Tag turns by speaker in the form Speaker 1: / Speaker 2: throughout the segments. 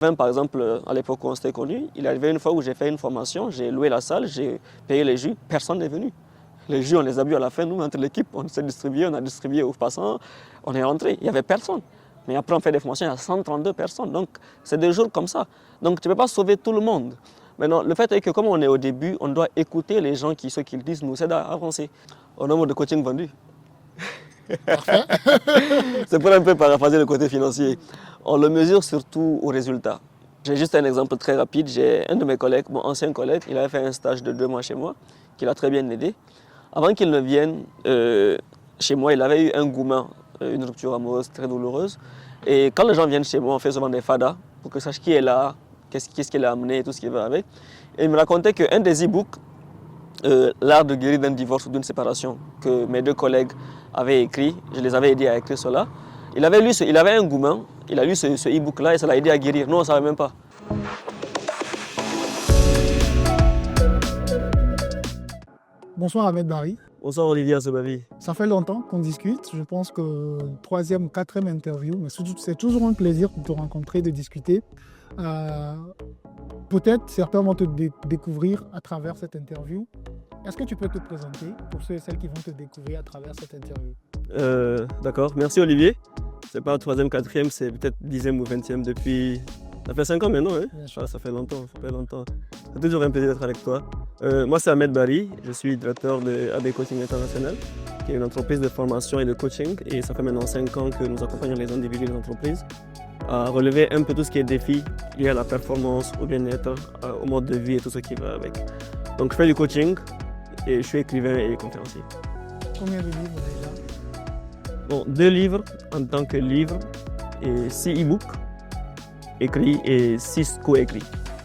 Speaker 1: Même par exemple, à l'époque où on s'était connus, il est arrivé une fois où j'ai fait une formation, j'ai loué la salle, j'ai payé les jus, personne n'est venu. Les jus, on les a bu à la fin, nous, entre l'équipe, on s'est distribué, on a distribué aux passants, on est rentré, il n'y avait personne. Mais après, on fait des formations, il y a 132 personnes, donc c'est des jours comme ça. Donc tu ne peux pas sauver tout le monde. Maintenant, le fait est que comme on est au début, on doit écouter les gens ce qu'ils disent, nous aide à avancer. Au nombre de coaching vendu.
Speaker 2: Parfait.
Speaker 1: C'est pour un peu paraphraser le côté financier. On le mesure surtout aux résultats. J'ai juste un exemple très rapide. J'ai un de mes collègues, mon ancien collègue, il avait fait un stage de 2 mois chez moi, qui l'a très bien aidé. Avant qu'il ne vienne chez moi, il avait eu un gourmand, une rupture amoureuse très douloureuse. Et quand les gens viennent chez moi, on fait souvent des fadas pour que je sache qui est là, qu'est-ce qu'il a amené, tout ce qui va avec. Et il me racontait qu'un des e-books, L'art de guérir d'un divorce ou d'une séparation, que mes 2 collègues avaient écrit, je les avais aidés à écrire cela. Il avait un gourmand, il a lu ce e-book-là et ça l'a aidé à guérir. Nous, on ne savait même pas.
Speaker 2: Bonsoir Ahmed Barry.
Speaker 1: Bonsoir Olivier Asobavi.
Speaker 2: Ça fait longtemps qu'on discute. Je pense que 3e, 4e interview, mais c'est toujours un plaisir de te rencontrer, de discuter. Peut-être certains vont te découvrir à travers cette interview. Est-ce que tu peux te présenter pour ceux et celles qui vont te découvrir à travers cette interview?
Speaker 1: D'accord, merci Olivier. C'est pas 3e, 4e, c'est peut-être 10e ou 20e depuis... Ça fait 5 ans maintenant, hein? Ça fait longtemps, C'est toujours un plaisir d'être avec toi. Moi, c'est Ahmed Barry, je suis directeur de AB Coaching International, qui est une entreprise de formation et de coaching. Et ça fait maintenant 5 ans que nous accompagnons les individus et les entreprises à relever un peu tout ce qui est défi lié à la performance, au bien-être, au mode de vie et tout ce qui va avec. Donc, je fais du coaching et je suis écrivain et conférencier.
Speaker 2: Combien de livres déjà?
Speaker 1: Bon, 2 livres en tant que livre et 6 e-books écrits et 6 co-écrits.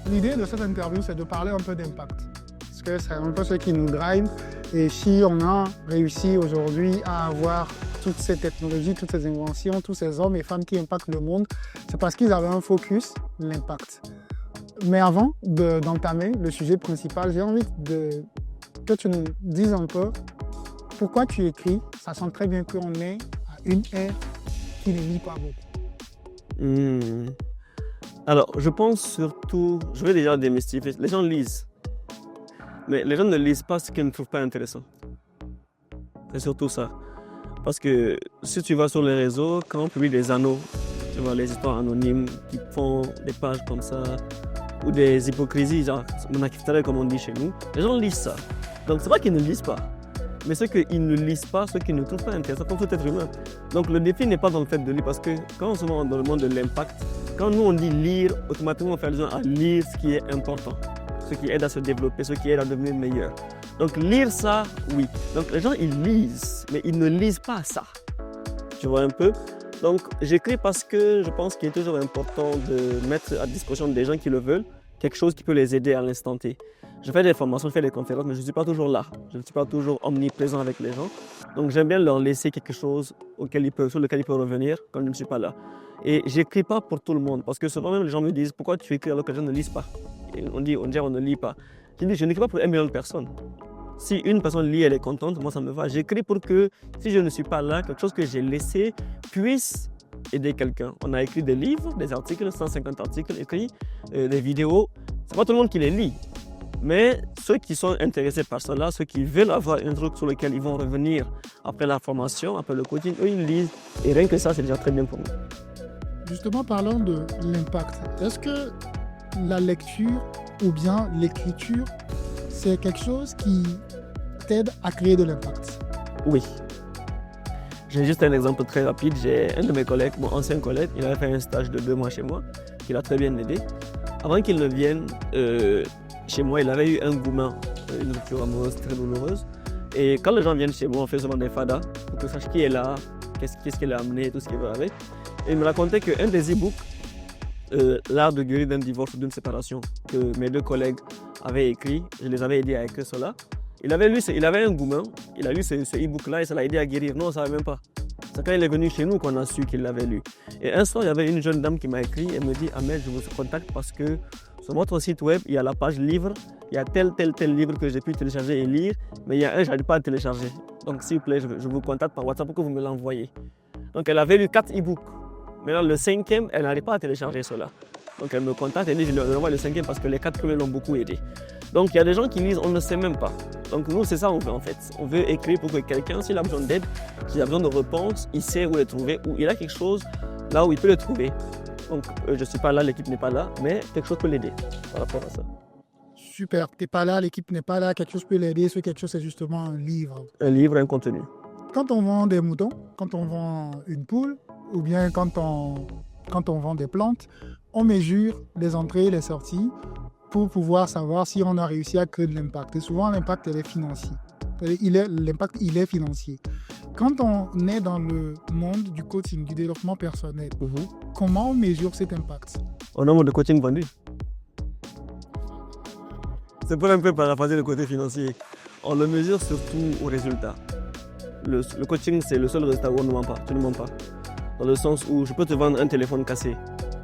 Speaker 2: L'idée de cette interview, c'est de parler un peu d'impact. Parce que c'est un peu ce qui nous drive. Et si on a réussi aujourd'hui à avoir toutes ces technologies, toutes ces inventions, tous ces hommes et femmes qui impactent le monde, c'est parce qu'ils avaient un focus, l'impact. Mais avant d'entamer le sujet principal, j'ai envie que tu nous dises un peu pourquoi tu écris. Ça sent très bien qu'on est à une ère qui ne lit pas beaucoup.
Speaker 1: Alors, je pense surtout, je vais déjà démystifier, les gens lisent. Mais les gens ne lisent pas ce qu'ils ne trouvent pas intéressant. C'est surtout ça. Parce que si tu vas sur les réseaux, quand on publie des anneaux, tu vois les histoires anonymes qui font des pages comme ça, ou des hypocrisies, genre monakiftale comme on dit chez nous, les gens lisent ça. Donc c'est pas qu'ils ne lisent pas, mais ceux qu'ils ne lisent pas, ceux qu'ils ne trouvent pas intéressant, comme tout être humain. Donc le défi n'est pas dans le fait de lire, parce que quand on se met dans le monde de l'impact, quand nous on dit lire, automatiquement on fait allusion à lire ce qui est important, ce qui aide à se développer, ce qui aide à devenir meilleur. Donc lire ça, oui. Donc les gens ils lisent, mais ils ne lisent pas ça. Tu vois un peu? Donc j'écris parce que je pense qu'il est toujours important de mettre à disposition des gens qui le veulent quelque chose qui peut les aider à l'instant T. Je fais des formations, je fais des conférences, mais je ne suis pas toujours là. Je ne suis pas toujours omniprésent avec les gens. Donc j'aime bien leur laisser quelque chose sur lequel ils peuvent revenir quand je ne suis pas là. Et j'écris pas pour tout le monde, parce que souvent même les gens me disent pourquoi tu écris alors que les gens ne lisent pas. Et on dit on ne lit pas. Je dis je n'écris pas pour 1 million de personnes. Si une personne lit, elle est contente, moi ça me va. J'écris pour que si je ne suis pas là, quelque chose que j'ai laissé puisse aider quelqu'un. On a écrit des livres, des articles, 150 articles écrits, des vidéos. C'est pas tout le monde qui les lit. Mais ceux qui sont intéressés par cela, ceux qui veulent avoir un truc sur lequel ils vont revenir après la formation, après le coaching, eux ils lisent. Et rien que ça, c'est déjà très bien pour moi.
Speaker 2: Justement, parlant de l'impact, est-ce que la lecture ou bien l'écriture, c'est quelque chose qui t'aide à créer de l'impact?
Speaker 1: Oui. J'ai juste un exemple très rapide. J'ai un de mes collègues, mon ancien collègue, il avait fait un stage de 2 mois chez moi, qui l'a très bien aidé. Avant qu'il ne vienne chez moi, il avait eu un gourmand, une rupture amoureuse très douloureuse. Et quand les gens viennent chez moi, on fait souvent des fadas pour que je sache qui est là, qu'est-ce qu'il a amené, tout ce qui va avec. Et il me racontait qu'un des e-books, L'art de guérir d'un divorce ou d'une séparation, que mes 2 collègues avaient écrit, je les avais aidés à écrire cela. Il avait un gourmand, il a lu ce e-book-là et ça l'a aidé à guérir. Nous, on ne savait même pas. C'est quand il est venu chez nous qu'on a su qu'il l'avait lu. Et un soir, il y avait une jeune dame qui m'a écrit et me dit « Ahmed, je vous contacte parce que sur votre site web, il y a la page livre, il y a tel livre que j'ai pu télécharger et lire, mais il y a un, je n'arrive pas à télécharger. Donc s'il vous plaît, je vous contacte par WhatsApp pour que vous me l'envoyez. » Donc elle avait lu 4 e-books. Maintenant, le 5e, elle n'arrive pas à télécharger cela. Donc elle me contacte et dit, je lui envoie le 5e parce que les 4 premiers l'ont beaucoup aidé. Donc il y a des gens qui lisent, on ne sait même pas. Donc nous, c'est ça qu'on veut en fait. On veut écrire pour que quelqu'un, s'il a besoin d'aide, s'il a besoin de réponses, il sait où les trouver, ou il a quelque chose là où il peut le trouver. Donc je ne suis pas là, l'équipe n'est pas là, mais quelque chose peut l'aider par rapport à ça.
Speaker 2: Super, tu n'es pas là, l'équipe n'est pas là, quelque chose peut l'aider, ce quelque chose c'est justement un livre.
Speaker 1: Un livre, un contenu.
Speaker 2: Quand on vend des moutons, quand on vend une poule, ou bien quand on vend des plantes, on mesure les entrées et les sorties pour pouvoir savoir si on a réussi à créer de l'impact. Et souvent, l'impact, il est financier. L'impact, il est financier. Quand on est dans le monde du coaching, du développement personnel, comment on mesure cet impact?
Speaker 1: Au nombre de coaching vendu. C'est pour un peu paraphraser le côté financier. On le mesure surtout au résultat. Le coaching, c'est le seul résultat où on ne ment pas. Tu ne mens pas. Dans le sens où je peux te vendre un téléphone cassé.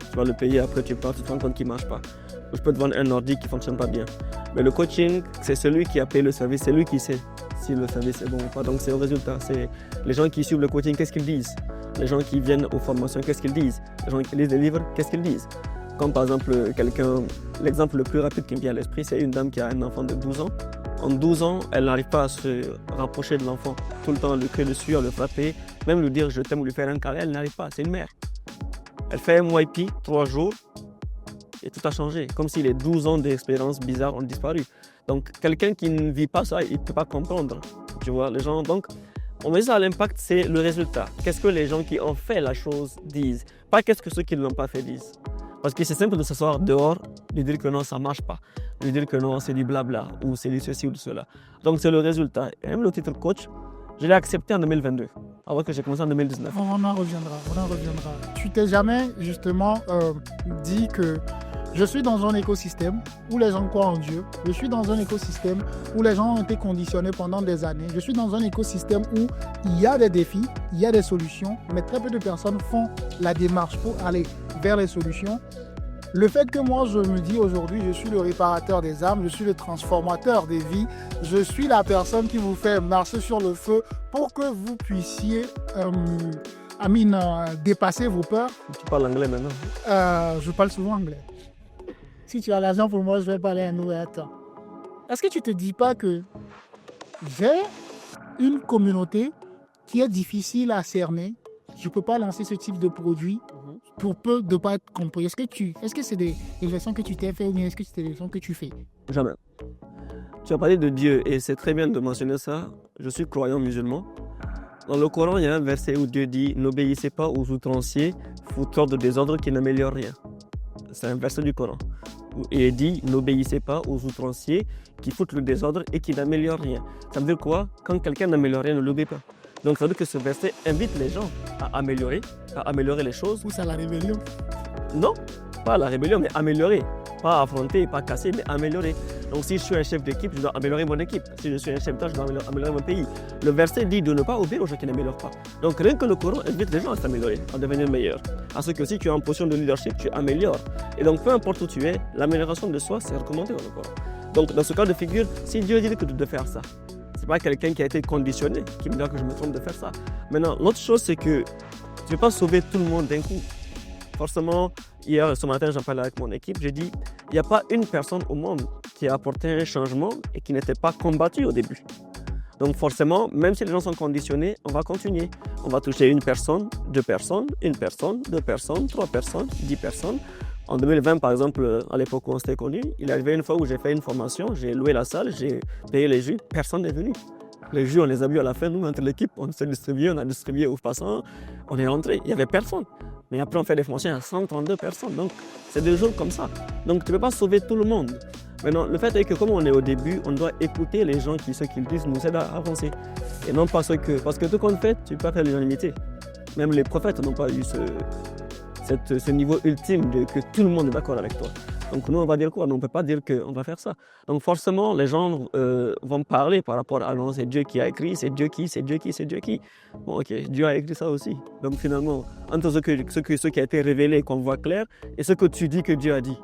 Speaker 1: Tu vas le payer, après tu pars, tu te rends compte qu'il ne marche pas. Ou je peux te vendre un ordi qui ne fonctionne pas bien. Mais le coaching, c'est celui qui a payé le service, c'est lui qui sait si le service est bon ou pas. Donc c'est au résultat. C'est les gens qui suivent le coaching, qu'est-ce qu'ils disent? Les gens qui viennent aux formations, qu'est-ce qu'ils disent? Les gens qui lisent les livres, qu'est-ce qu'ils disent? Comme par exemple l'exemple le plus rapide qui me vient à l'esprit, c'est une dame qui a un enfant de 12 ans. En 12 ans, elle n'arrive pas à se rapprocher de l'enfant. Tout le temps, le crier dessus, le frapper, même lui dire je t'aime ou lui faire un câlin, elle n'arrive pas, c'est une mère. Elle fait un MYP, 3 jours, et tout a changé. Comme si les 12 ans d'expérience bizarre ont disparu. Donc, quelqu'un qui ne vit pas ça, il ne peut pas comprendre. Tu vois, les gens, donc, on met ça à l'impact, c'est le résultat. Qu'est-ce que les gens qui ont fait la chose disent? Pas qu'est-ce que ceux qui ne l'ont pas fait disent. Parce que c'est simple de s'asseoir dehors, de dire que non, ça ne marche pas. De dire que non, c'est du blabla, ou c'est du ceci ou de cela. Donc, c'est le résultat. Et même le titre coach, je l'ai accepté en 2022, avant que j'ai commencé en 2019.
Speaker 2: On en reviendra. Tu t'es jamais justement dit que je suis dans un écosystème où les gens croient en Dieu. Je suis dans un écosystème où les gens ont été conditionnés pendant des années. Je suis dans un écosystème où il y a des défis, il y a des solutions, mais très peu de personnes font la démarche pour aller vers les solutions. Le fait que moi, je me dis aujourd'hui, je suis le réparateur des âmes, je suis le transformateur des vies, je suis la personne qui vous fait marcher sur le feu pour que vous puissiez dépasser vos peurs.
Speaker 1: Tu parles anglais maintenant?
Speaker 2: Je parle souvent anglais. Si tu as l'argent pour moi, je vais parler un nouvel temps. Est-ce que tu ne te dis pas que j'ai une communauté qui est difficile à cerner? Je ne peux pas lancer ce type de produit pour peu de ne pas être compris. Est-ce que c'est des leçons que tu t'es fait ou bien est-ce que c'est des leçons que tu fais?
Speaker 1: Jamais. Tu as parlé de Dieu et c'est très bien de mentionner ça. Je suis croyant musulman. Dans le Coran, il y a un verset où Dieu dit « N'obéissez pas aux outranciers, fauteurs de désordre qui n'améliorent rien ». C'est un verset du Coran. Et il dit « N'obéissez pas aux outranciers qui foutent le désordre et qui n'améliorent rien ». Ça veut dire quoi? Quand quelqu'un n'améliore rien, ne l'obéit pas. Donc ça veut dire que ce verset invite les gens à améliorer les choses.
Speaker 2: Pousse à la rébellion?
Speaker 1: Non, pas à la rébellion, mais améliorer. Pas affronter, pas casser, mais améliorer. Donc si je suis un chef d'équipe, je dois améliorer mon équipe. Si je suis un chef d'État, je dois améliorer mon pays. Le verset dit de ne pas obéir aux gens qui n'améliorent pas. Donc rien que le Coran invite les gens à s'améliorer, à devenir meilleurs. À ce que si tu es en position de leadership, tu améliores. Et donc peu importe où tu es, l'amélioration de soi, c'est recommandé dans le Coran. Donc dans ce cas de figure, si Dieu dit que de faire ça, c'est pas quelqu'un qui a été conditionné qui me dira que je me trompe de faire ça. Maintenant, l'autre chose, c'est que tu ne peux pas sauver tout le monde d'un coup. Forcément, ce matin, j'en parlais avec mon équipe, j'ai dit, il n'y a pas une personne au monde qui a apporté un changement et qui n'était pas combattu au début. Donc forcément, même si les gens sont conditionnés, on va continuer. On va toucher une personne, deux personnes, une personne, deux personnes, 3 personnes, 10 personnes. En 2020, par exemple, à l'époque où on s'était connus, il est arrivé une fois où j'ai fait une formation, j'ai loué la salle, j'ai payé les jus, personne n'est venu. Les jus, on les a bu à la fin, nous, entre l'équipe, on s'est distribué, on a distribué aux passants, on est rentré, il n'y avait personne. Mais après, on fait des formations à 132 personnes, donc c'est des jours comme ça. Donc tu ne peux pas sauver tout le monde. Maintenant, le fait est que comme on est au début, on doit écouter les gens qui, ce qu'ils disent, nous aident à avancer. Et non pas ce que... Parce que tout compte fait, tu peux pas faire l'unanimité. Même les prophètes n'ont pas eu ce niveau ultime de que tout le monde est d'accord avec toi. Donc nous, on va dire quoi? On ne peut pas dire qu'on va faire ça. Donc forcément, les gens vont parler par rapport à non, c'est Dieu qui a écrit, c'est Dieu qui, c'est Dieu qui, c'est Dieu qui. Bon, ok, Dieu a écrit ça aussi. Donc finalement, entre ce qui a été révélé, qu'on voit clair, et ce que tu dis que Dieu a dit,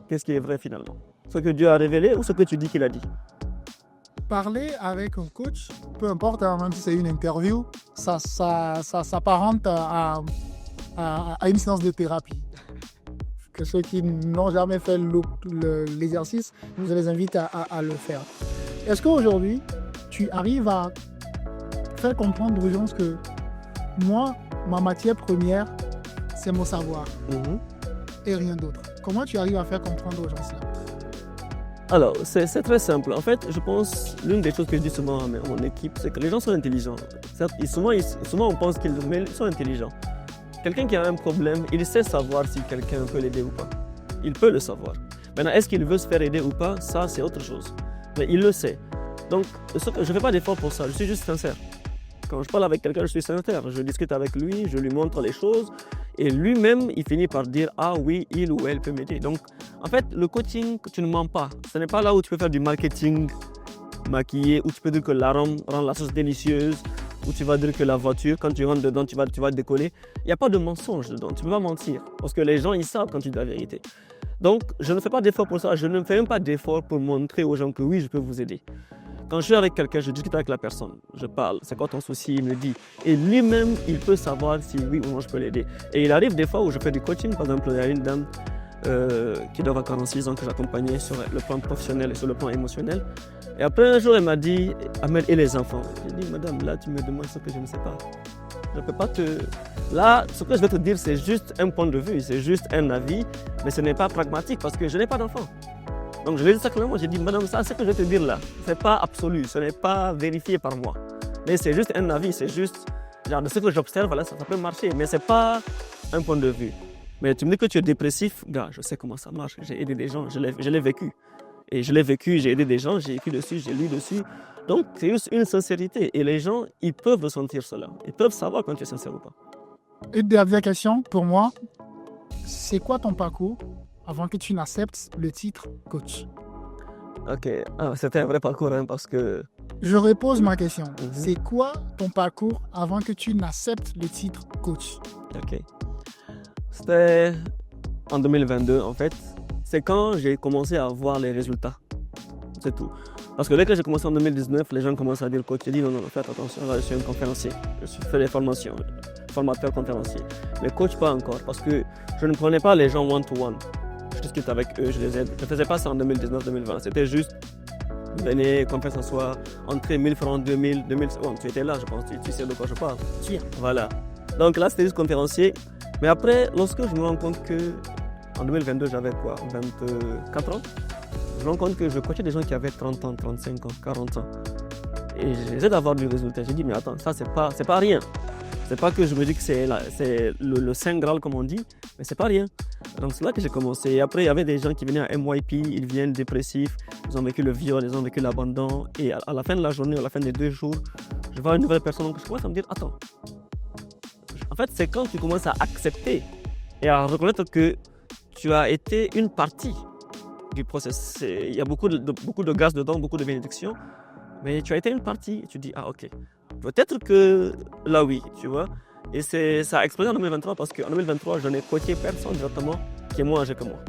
Speaker 1: qu'est-ce qui est vrai finalement? Ce que Dieu a révélé ou ce que tu dis qu'il a dit?
Speaker 2: Parler avec un coach, peu importe, même si c'est une interview, ça s'apparente à une séance de thérapie. que ceux qui n'ont jamais fait l'exercice, je les invite à le faire. Est-ce qu'aujourd'hui, tu arrives à faire comprendre aux gens que moi, ma matière première, c'est mon savoir et rien d'autre? Comment tu arrives à faire comprendre aux gens cela?
Speaker 1: Alors, c'est très simple. En fait, je pense, l'une des choses que je dis souvent à mon équipe, c'est que les gens sont intelligents. Certes, souvent on pense qu'ils sont intelligents. Quelqu'un qui a un problème, il sait savoir si quelqu'un peut l'aider ou pas. Il peut le savoir. Maintenant, est-ce qu'il veut se faire aider ou pas? Ça, c'est autre chose. Mais il le sait. Donc, je ne fais pas d'effort pour ça. Je suis juste sincère. Quand je parle avec quelqu'un, je suis sincère. Je discute avec lui, je lui montre les choses. Et lui-même, il finit par dire « Ah oui, il ou elle peut m'aider ». Donc, en fait, le coaching, tu ne mens pas. Ce n'est pas là où tu peux faire du marketing maquillé, où tu peux dire que l'arôme rend la sauce délicieuse, où tu vas dire que la voiture, quand tu rentres dedans, tu vas décoller. Il n'y a pas de mensonge dedans. Tu ne peux pas mentir. Parce que les gens, ils savent quand tu dis la vérité. Donc, je ne fais pas d'effort pour ça. Je ne fais même pas d'effort pour montrer aux gens que oui, je peux vous aider. Quand je suis avec quelqu'un, je discute avec la personne, je parle, c'est quoi ton souci, il me dit. Et lui-même, il peut savoir si oui ou non je peux l'aider. Et il arrive des fois où je fais du coaching, par exemple, il y a une dame qui doit avoir 46 ans que j'accompagnais sur le plan professionnel et sur le plan émotionnel. Et après un jour, elle m'a dit, Ahmed, et les enfants? J'ai dit, madame, là, tu me demandes ce que je ne sais pas. Je ne peux pas te... Là, ce que je vais te dire, c'est juste un point de vue, c'est juste un avis, mais ce n'est pas pragmatique parce que je n'ai pas d'enfant. Donc je l'ai dit ça clairement, j'ai dit, madame, ça, ce que je vais te dire là, ce n'est pas absolu, ce n'est pas vérifié par moi. Mais c'est juste un avis, c'est juste, genre de ce que j'observe, voilà, ça peut marcher, mais ce n'est pas un point de vue. Mais tu me dis que tu es dépressif, gars, je sais comment ça marche, j'ai aidé des gens, je l'ai vécu. Et je l'ai vécu, j'ai aidé des gens, j'ai écrit dessus, j'ai lu dessus. Donc c'est juste une sincérité. Et les gens, ils peuvent ressentir cela. Ils peuvent savoir quand tu es sincère ou pas.
Speaker 2: Une dernière question pour moi, c'est quoi ton parcours avant que tu n'acceptes le titre coach?
Speaker 1: Ok, c'était un vrai parcours hein, parce que...
Speaker 2: Je repose ma question. C'est quoi ton parcours avant que tu n'acceptes le titre coach?
Speaker 1: Ok. C'était en 2022 en fait. C'est quand j'ai commencé à voir les résultats. C'est tout. Parce que dès que j'ai commencé en 2019, les gens commencent à dire coach. J'ai dit non, faites attention, là je suis un conférencier. Je fais des formations, formateur conférencier. Mais coach pas encore parce que je ne prenais pas les gens one-to-one. Je discute avec eux, je les aide. Je ne faisais pas ça en 2019-2020. C'était juste, venez, conférence en soi, entrée 1000 francs, 2000, 2000. Bon, tu étais là, je pense, tu sais de quoi je parle. Voilà. Donc là, c'était juste conférencier. Mais après, lorsque je me rends compte que en 2022, j'avais quoi, 24 ans, je me rends compte que je coachais des gens qui avaient 30 ans, 35 ans, 40 ans. Et j'essaie d'avoir du résultat. J'ai dit, mais attends, ça, c'est pas rien. C'est pas que je me dis que c'est le Saint Graal, comme on dit, mais c'est pas rien. Donc c'est là que j'ai commencé. Et après, il y avait des gens qui venaient à MYP, ils viennent dépressifs, ils ont vécu le viol, ils ont vécu l'abandon. Et à la fin de la journée, à la fin des 2 jours, je vois une nouvelle personne. Donc je commence à me dire, attends. En fait, c'est quand tu commences à accepter et à reconnaître que tu as été une partie du processus. Il y a beaucoup de grâce dedans, beaucoup de bénédictions, mais tu as été une partie. Et tu dis, ah ok, peut-être que là oui, tu vois. Et ça a explosé en 2023 parce qu'en 2023, je n'ai coaché personne directement qui est moins âgé que moi.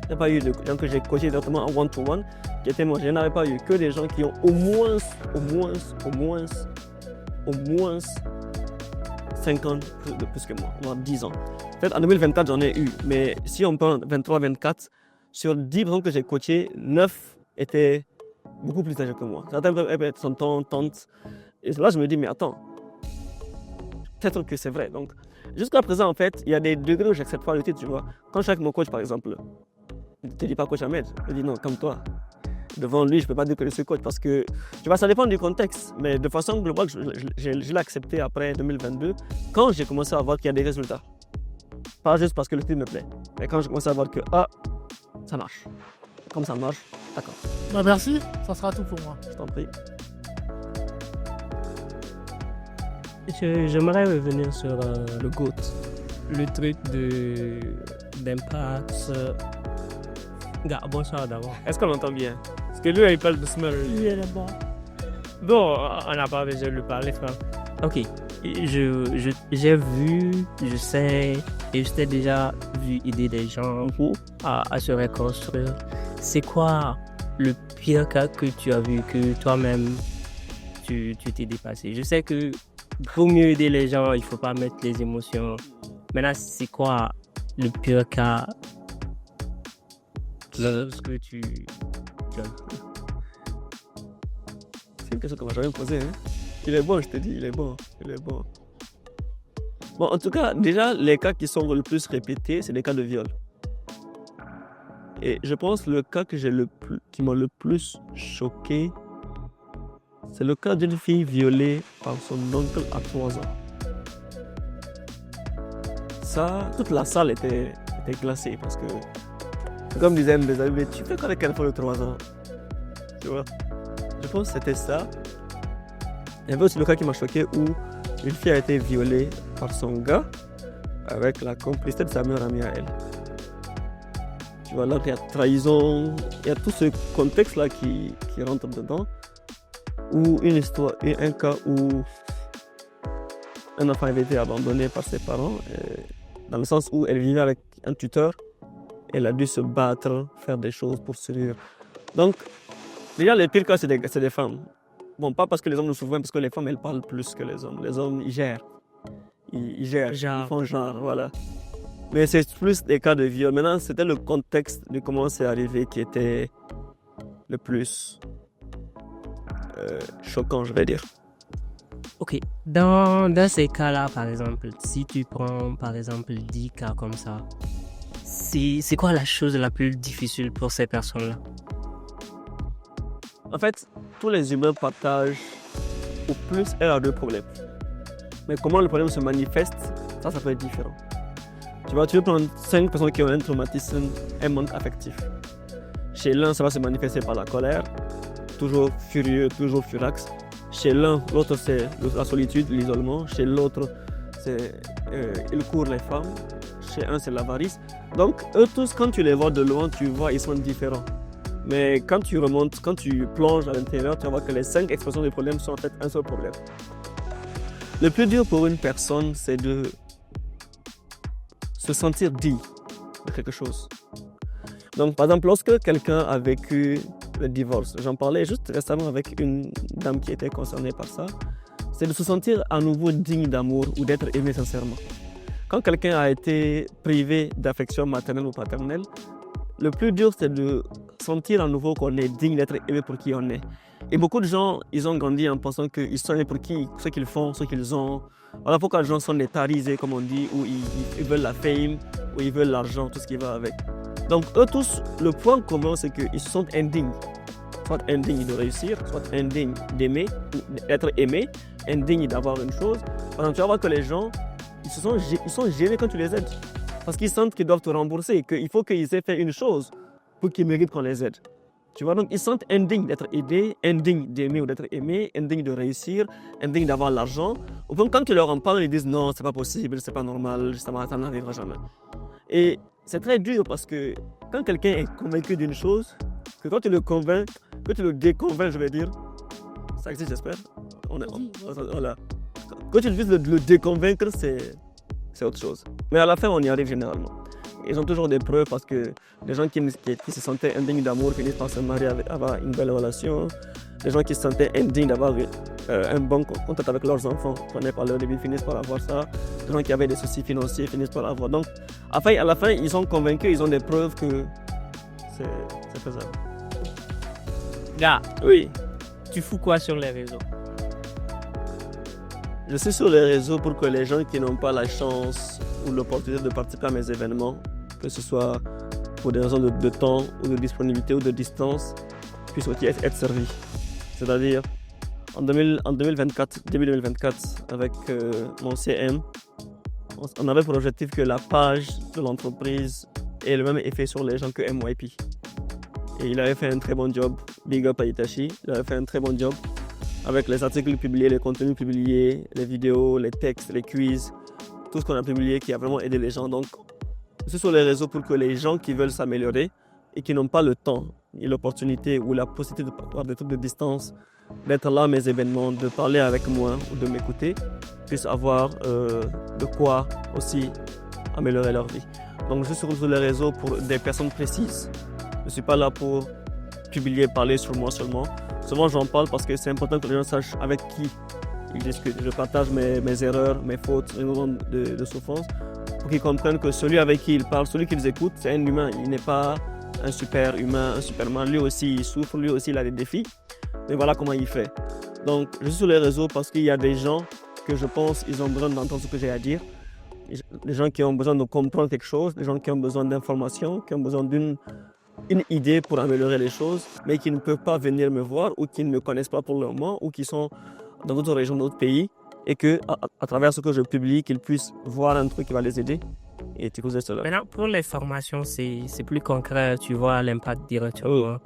Speaker 1: Il n'y a pas eu de gens que j'ai coaché directement en one-to-one qui étaient moins. Je n'avais pas eu que des gens qui ont au moins 5 ans de plus que moi, voire 10 ans. En fait, en 2024, j'en ai eu, mais si on prend 23-24, sur 10 personnes que j'ai coachées, 9 étaient beaucoup plus âgés que moi. Certains peuvent être son tante. Et là, je me dis, mais attends, peut-être que c'est vrai. Donc, jusqu'à présent, en fait, il y a des degrés où je n'accepte pas le titre, tu vois. Quand je suis avec mon coach, par exemple, je ne te dis pas coach Ahmed, je dis non, comme toi. Devant lui, je ne peux pas dire que je suis coach parce que, tu vois, ça dépend du contexte. Mais de façon globale, je l'ai accepté après 2022, quand j'ai commencé à voir qu'il y a des résultats. Pas juste parce que le titre me plaît, mais quand j'ai commencé à voir que, ça marche. Comme ça marche, d'accord.
Speaker 2: Bah merci, ça sera tout pour moi.
Speaker 1: Je t'en prie.
Speaker 3: J'aimerais revenir sur le GOAT, le truc d'impact. Bonsoir d'abord.
Speaker 1: Est-ce qu'on l'entend bien? Parce que lui, il parle doucement.
Speaker 3: Oui, d'abord. Bon, on n'a pas besoin de lui parler, frère. Ok, j'ai vu, je sais, et je t'ai déjà vu aider des gens à se reconstruire. C'est quoi le pire cas que tu as vu, que toi-même, tu t'es dépassé? Je sais que pour mieux aider les gens, il ne faut pas mettre les émotions. Maintenant, c'est quoi le pire cas ce que tu as.
Speaker 1: C'est une question qu'on m'a jamais posée. Hein. Il est bon, je te dis, il est bon. Il est bon. Bon, en tout cas, déjà, les cas qui sont le plus répétés, c'est les cas de viol. Et je pense le cas que qui m'a le plus choqué, c'est le cas d'une fille violée par son oncle à 3 ans. Ça, toute la salle était glacée parce que, comme disaient un des amis, mais tu fais quoi avec un enfant de 3 ans? Tu vois? Je pense que c'était ça. Il y avait aussi le cas qui m'a choqué où une fille a été violée par son gars avec la complicité de sa meilleure amie à elle. Tu vois, là, il y a trahison, il y a tout ce contexte-là qui rentre dedans. Ou une histoire, un cas où un enfant avait été abandonné par ses parents, dans le sens où elle vivait avec un tuteur, elle a dû se battre, faire des choses pour survivre. Donc, déjà, les pires cas, c'est des femmes. Bon, pas parce que les hommes nous souffrent, parce que les femmes, elles parlent plus que les hommes. Les hommes, ils gèrent. Ils gèrent, ils font genre, voilà. Mais c'est plus des cas de viol. Maintenant, c'était le contexte de comment c'est arrivé qui était le plus choquant, je vais dire.
Speaker 3: Ok, dans ces cas-là, par exemple, si tu prends, par exemple, 10 cas comme ça, c'est quoi la chose la plus difficile pour ces personnes-là?
Speaker 1: En fait, tous les humains partagent au plus un à deux problèmes. Mais comment le problème se manifeste, ça peut être différent. Tu vois, tu veux prendre 5 personnes qui ont un traumatisme, un manque affectif. Chez l'un, ça va se manifester par la colère, toujours furieux, toujours furax. Chez l'un, l'autre, c'est la solitude, l'isolement. Chez l'autre, il court les femmes. Chez un, c'est l'avarice. Donc, eux tous, quand tu les vois de loin, tu vois, ils sont différents. Mais quand tu remontes, quand tu plonges à l'intérieur, tu vas voir que les 5 expressions du problème sont en fait un seul problème. Le plus dur pour une personne, c'est de se sentir digne de quelque chose. Donc, par exemple, lorsque quelqu'un a vécu le divorce, j'en parlais juste récemment avec une dame qui était concernée par ça, c'est de se sentir à nouveau digne d'amour ou d'être aimé sincèrement. Quand quelqu'un a été privé d'affection maternelle ou paternelle, le plus dur, c'est de sentir à nouveau qu'on est digne d'être aimé pour qui on est. Et beaucoup de gens, ils ont grandi en pensant qu'ils sont aimés pour ce qu'ils font, ce qu'ils ont. Voilà pourquoi les gens sont des tarisés, comme on dit, où ils veulent la fame, où ils veulent l'argent, tout ce qui va avec. Donc eux tous, le point commun, c'est qu'ils se sentent indignes. Soit indignes de réussir, soit indignes d'aimer, d'être aimés, indignes d'avoir une chose. Par exemple, tu vas voir que les gens, ils sont gênés quand tu les aides. Parce qu'ils sentent qu'ils doivent te rembourser, qu'il faut qu'ils aient fait une chose pour qu'ils méritent qu'on les aide. Tu vois, donc ils sentent indignes d'être aidés, indignes d'aimer ou d'être aimés, indignes de réussir, indignes d'avoir l'argent. Au point quand tu leur en parles, ils disent non, c'est pas possible, c'est pas normal, ça n'arrivera jamais. Et c'est très dur parce que quand quelqu'un est convaincu d'une chose, que quand tu le convaincs, que tu le déconvaincs, je vais dire, ça existe, j'espère. Voilà. Quand tu veux le déconvaincre, c'est autre chose. Mais à la fin, on y arrive généralement. Ils ont toujours des preuves parce que les gens qui se sentaient indignes d'amour finissent par se marier, avoir une belle relation. Les gens qui se sentaient indignes d'avoir un bon contact avec leurs enfants, j'en ai parlé au début, finissent par avoir ça. Les gens qui avaient des soucis financiers finissent par avoir. Donc, à la fin, ils sont convaincus, ils ont des preuves que c'est faisable.
Speaker 3: Là,
Speaker 1: oui.
Speaker 3: Tu fous quoi sur les réseaux?
Speaker 1: Je suis sur les réseaux pour que les gens qui n'ont pas la chance ou l'opportunité de participer à mes événements, que ce soit pour des raisons de temps ou de disponibilité ou de distance, puissent aussi être servis. C'est-à-dire, en 2024, début 2024, avec mon CM, on avait pour objectif que la page de l'entreprise ait le même effet sur les gens que MYP. Et il avait fait un très bon job, big up à Itachi, il avait fait un très bon job avec les articles publiés, les contenus publiés, les vidéos, les textes, les quiz, tout ce qu'on a publié qui a vraiment aidé les gens. Donc, je suis sur les réseaux pour que les gens qui veulent s'améliorer et qui n'ont pas le temps et l'opportunité ou la possibilité de avoir des trucs de distance, d'être là à mes événements, de parler avec moi ou de m'écouter, puissent avoir de quoi aussi améliorer leur vie. Donc, je suis sur les réseaux pour des personnes précises. Je ne suis pas là pour publier, parler sur moi seulement. Souvent, j'en parle parce que c'est important que les gens sachent avec qui ils discutent. Je partage mes erreurs, mes fautes, mes moments de souffrance pour qu'ils comprennent que celui avec qui ils parlent, celui qu'ils écoutent, c'est un humain. Il n'est pas un super humain, un superman. Lui aussi, il souffre, lui aussi, il a des défis. Mais voilà comment il fait. Donc, je suis sur les réseaux parce qu'il y a des gens que je pense ils ont besoin d'entendre ce que j'ai à dire. Des gens qui ont besoin de comprendre quelque chose, des gens qui ont besoin d'informations, qui ont besoin d'une idée pour améliorer les choses, mais qui ne peuvent pas venir me voir ou qui ne me connaissent pas pour le moment ou qui sont dans d'autres régions, d'autres pays et que à travers ce que je publie, qu'ils puissent voir un truc qui va les aider et écouter cela.
Speaker 3: Maintenant, pour les formations, c'est plus concret, tu vois l'impact directement.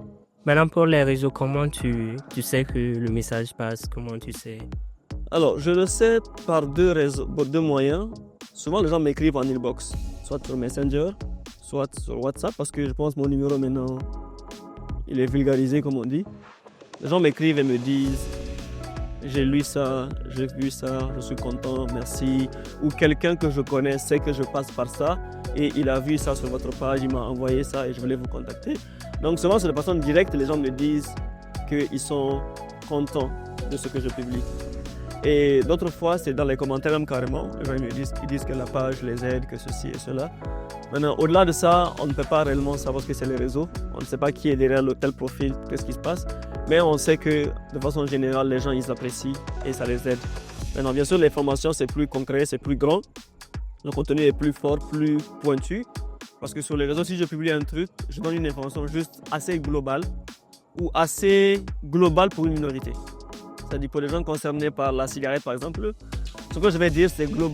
Speaker 3: Maintenant, pour les réseaux, comment tu sais que le message passe? Comment tu sais?
Speaker 1: Alors, je le sais par deux moyens. Souvent, les gens m'écrivent en inbox, soit sur Messenger, soit sur WhatsApp, parce que je pense que mon numéro maintenant, il est vulgarisé, comme on dit. Les gens m'écrivent et me disent « J'ai lu ça, j'ai vu ça, je suis content, merci. » Ou quelqu'un que je connais sait que je passe par ça et il a vu ça sur votre page, il m'a envoyé ça et je voulais vous contacter. Donc souvent, c'est de façon directe, les gens me disent qu'ils sont contents de ce que je publie. Et d'autres fois, c'est dans les commentaires même carrément. Les gens ils disent que la page les aide, que ceci et cela. Maintenant, au-delà de ça, on ne peut pas réellement savoir ce que c'est les réseaux. On ne sait pas qui est derrière tel profil, qu'est-ce qui se passe. Mais on sait que de façon générale, les gens ils apprécient et ça les aide. Maintenant, bien sûr, les formations, c'est plus concret, c'est plus grand. Le contenu est plus fort, plus pointu. Parce que sur les réseaux, si je publie un truc, je donne une information juste assez globale ou assez globale pour une minorité. C'est-à-dire pour les gens concernés par la cigarette, par exemple, ce que je vais dire, c'est global.